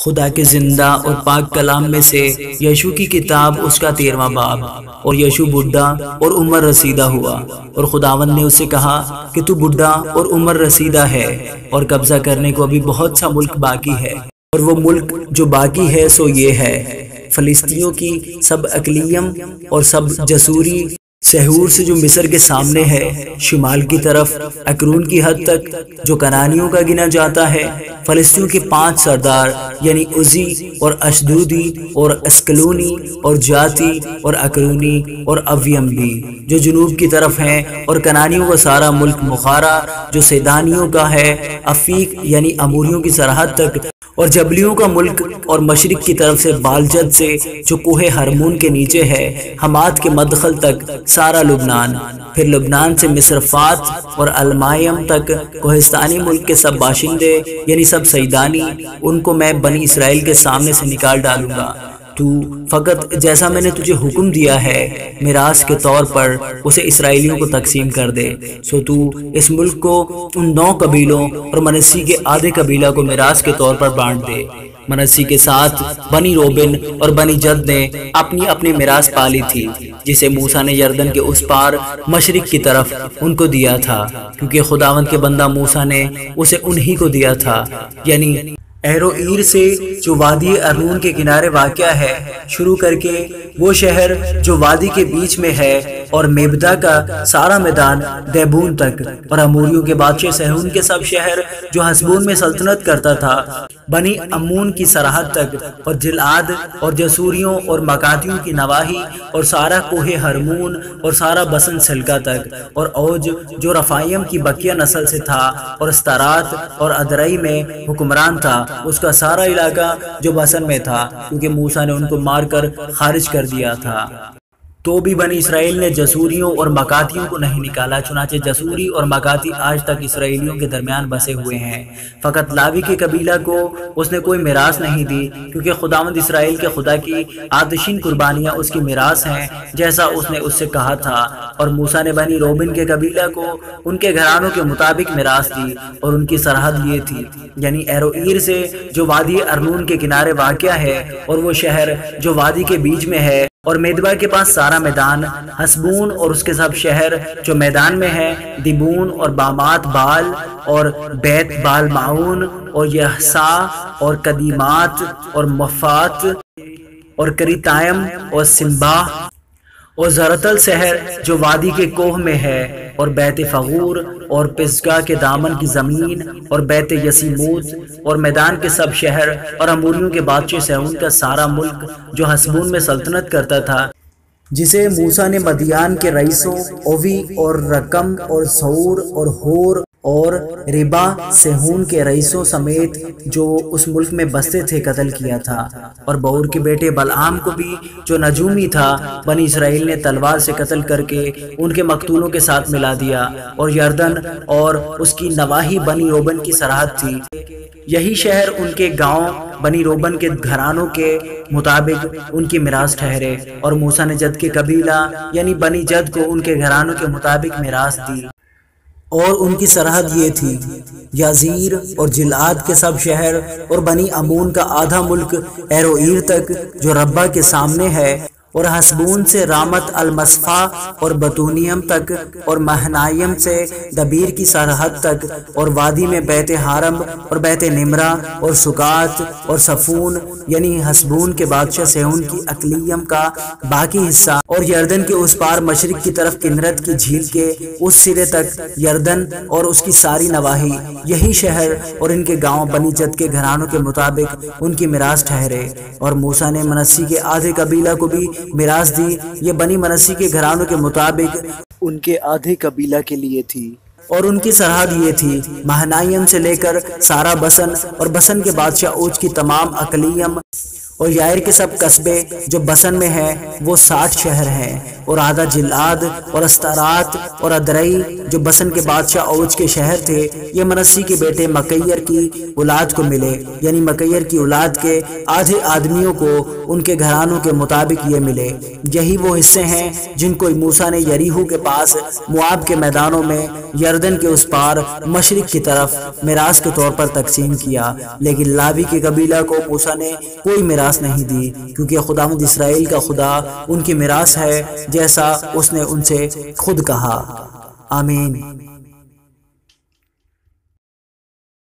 خدا کے زندہ اور پاک کلام میں سے یشوع کی کتاب اس کا 13واں باب۔ اور یشوع بڈھا اور عمر رسیدہ ہوا، اور خداوند نے اسے کہا کہ تو بڈھا اور عمر رسیدہ ہے، اور قبضہ کرنے کو ابھی بہت سا ملک باقی ہے، اور وہ ملک جو باقی ہے سو یہ ہے، فلسطینیوں کی سب اقلیم اور سب جسوری سہور سے جو مصر کے سامنے ہے، شمال کی طرف اکرون کی حد تک جو کنانیوں کا گنا جاتا ہے، فلسطینیوں کے 5 سردار یعنی عزی اور اشدودی اور اسکلونی اور جاتی اور اکرونی اور اویم بھی جو جنوب کی طرف ہیں، اور کنانیوں کا سارا ملک مخارا جو سیدانیوں کا ہے، افیق یعنی اموریوں کی سرحد تک، اور جبلیوں کا ملک، اور مشرق کی طرف سے بالجد سے جو کوہ ہرمون کے نیچے ہے حمات کے مدخل تک سارا لبنان، پھر لبنان سے مصرفات اور المائم تک کوہستانی ملک کے سب باشندے یعنی سب سیدانی، ان کو میں بنی اسرائیل کے سامنے سے نکال ڈالوں گا۔ تو فقط جیسا میں نے تجھے حکم دیا ہے میراث کے طور پر اسے اسرائیلیوں کو تقسیم کر دے، سو تو اس ملک کو ان 9 قبیلوں اور منسی کے آدھے قبیلہ کو میراث کے طور پر بانٹ دے۔ منسی کے ساتھ بنی روبن اور بنی جد نے اپنی اپنی میراث پالی تھی، جسے موسیٰ نے یردن کے اس پار مشرق کی طرف ان کو دیا تھا، کیونکہ خداوند کے بندہ موسیٰ نے اسے انہی کو دیا تھا، یعنی ایروئیر سے جو وادی ارنون کے کنارے واقع ہے شروع کر کے وہ شہر جو وادی کے بیچ میں ہے، اور میبدا کا سارا میدان دیبون تک، اور اموریوں کے بادشاہ سہون کے سب شہر جو حسبون میں سلطنت کرتا تھا، بنی امون کی سرحد تک، اور جلعاد اور جسوریوں اور مکاتیوں کی نواحی، اور سارا کوہ ہرمون اور سارا بسن سلکا تک، اور اوج جو رفائیم کی بقیہ نسل سے تھا اور استارات اور ادرئی میں حکمران تھا، اس کا سارا علاقہ جو بسن میں تھا، کیونکہ موسیٰ نے ان کو مار کر خارج کر دیا تھا۔ تو بھی بنی اسرائیل نے جسوریوں اور مکاتیوں کو نہیں نکالا، چنانچہ جسوری اور مکاتی آج تک اسرائیلیوں کے درمیان بسے ہوئے ہیں۔ فقط لاوی کے قبیلہ کو اس نے کوئی میراث نہیں دی، کیونکہ خداوند اسرائیل کے خدا کی آتشین قربانیاں اس کی میراث ہیں، جیسا اس نے اس سے کہا تھا۔ اور موسیٰ نے بنی روبن کے قبیلہ کو ان کے گھرانوں کے مطابق میراث دی، اور ان کی سرحد یہ تھی، یعنی ایروئیر سے جو وادی ارنون کے کنارے واقع ہے، اور وہ شہر جو وادی کے بیچ میں ہے، اور میدبا کے پاس سارا میدان، حسبون اور اس کے سب شہر جو میدان میں ہیں، دیبون اور بامات بال اور بیت بال معون اور یحسا اور قدیمات اور مفات اور کریتائم اور سنباہ، اور زرتل شہر جو وادی کے کوہ میں ہے، اور بیت فغور اور پسگا کے دامن کی زمین، اور بیت یسیموت اور میدان کے سب شہر، اور اموریوں کے بادشاہ سہون کا سارا ملک جو حسبون میں سلطنت کرتا تھا، جسے موسیٰ نے مدیان کے رئیسوں اوی اور رقم اور سعور اور ہور اور ربا سہون کے رئیسوں سمیت جو اس ملک میں بستے تھے قتل کیا تھا۔ اور بور کے بیٹے بلعام کو بھی جو نجومی تھا بنی اسرائیل نے تلوار سے قتل کر کے ان کے مقتولوں کے ساتھ ملا دیا، اور یردن اور اس کی نواحی بنی روبن کی سرحد تھی، یہی شہر ان کے گاؤں بنی روبن کے گھرانوں کے مطابق ان کی میراث ٹھہرے۔ اور موسیٰ نے جد کے قبیلہ یعنی بنی جد کو ان کے گھرانوں کے مطابق میراث دی، اور ان کی سرحد یہ تھی، یازیر اور جلعاد کے سب شہر، اور بنی امون کا آدھا ملک ایروئیر تک جو ربا کے سامنے ہے، اور حسبون سے رامت المصفا اور بتونیم تک، اور مہنائم سے دبیر کی سرحد تک، اور وادی میں بیت حارم اور بیت نمرہ اور سکات اور صفون یعنی حسبون کے بادشاہ سہون کی اقلیم کا باقی حصہ، اور یردن کے اس پار مشرق کی طرف کنرت کی جھیل کے اس سرے تک یردن اور اس کی ساری نواحی، یہی شہر اور ان کے گاؤں بنی جد کے گھرانوں کے مطابق ان کی میراث ٹھہرے۔ اور موسیٰ نے منسی کے آدھے قبیلہ کو بھی میراث دی، یہ بنی منسی کے گھرانوں کے مطابق ان کے آدھے قبیلہ کے لیے تھی، اور ان کی سرحد یہ تھی، مہنائم سے لے کر سارا بسن، اور بسن کے بادشاہ اوج کی تمام اقلیم، اور یائر کے سب قصبے جو بسن میں ہیں وہ 60 شہر ہیں، اور آدھا جلعاد اور استارات اور ادرئی جو بسن کے بادشاہ اوج کے شہر تھے، یہ منسی کے بیٹے مکیر کی اولاد کو ملے، یعنی مکیر کی اولاد کے آدھے آدمیوں کو ان کے گھرانوں کے مطابق یہ ملے۔ یہی وہ حصے ہیں جن کو موسیٰ نے یریحو کے پاس مواب کے میدانوں میں یردن کے اس پار مشرق کی طرف میراث کے طور پر تقسیم کیا، لیکن لاوی کے قبیلہ کو موسیٰ نے کوئی میراث نہیں دی، کیونکہ خداوند اسرائیل کا خدا ان کی میراث ہے، جیسا اس نے ان سے خود کہا۔ آمین۔